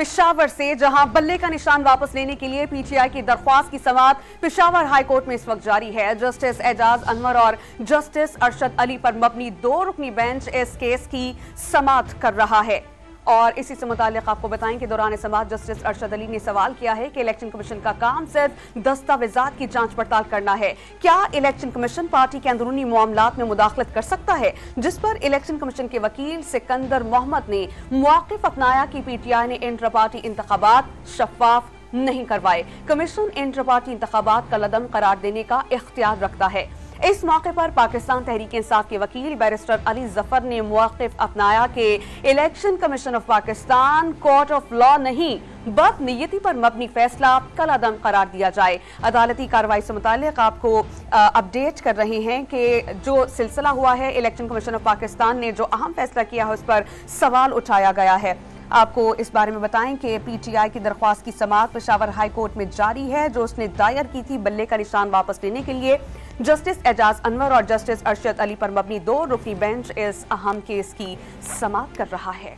पेशावर से, जहां बल्ले का निशान वापस लेने के लिए पीटीआई की दरख्वास्त की समाअत पेशावर हाई कोर्ट में इस वक्त जारी है। जस्टिस एजाज अनवर और जस्टिस अरशद अली पर मबनी 2 रुकनी बेंच इस केस की समाअत कर रहा है। और इसी से मुताल्लिक आपको बताएं कि दौरान समाअत जस्टिस अरशद अली ने सवाल किया है कि इलेक्शन कमीशन का काम सिर्फ दस्तावेजात की जांच पड़ताल करना है, क्या इलेक्शन कमीशन पार्टी के अंदरूनी मामलात में मुदाखलत कर सकता है, जिस पर इलेक्शन कमीशन के वकील सिकंदर मोहम्मद ने मौक़िफ़ अपनाया कि पीटीआई ने इंटर पार्टी इंतखाबात शफाफ नहीं करवाए। कमीशन इंटर पार्टी इंतखाबात का लदम करार देने का इख्तियार रखता है। इस मौके पर पाकिस्तान तहरीक इंसाफ के वकील बैरिस्टर अली जफर ने मौक़िफ़ अपनाया कि election commission of Pakistan court of law नहीं, बदनीयती पर मबनी फैसला कलअदम करार दिया जाए। अदालती कार्रवाई से मुताल्लिक आपको अपडेट कर रहे हैं कि जो सिलसिला हुआ है, इलेक्शन कमीशन ऑफ पाकिस्तान ने जो अहम फैसला किया है उस पर सवाल उठाया गया है। आपको इस बारे में बताएं कि पीटीआई की दरख्वास्त की समाअत पेशावर हाई कोर्ट में जारी है, जो उसने दायर की थी बल्ले का निशान वापस लेने के लिए। जस्टिस एजाज अनवर और जस्टिस अरशद अली पर मबनी 2 रुकनी बेंच इस अहम केस की समाअत कर रहा है।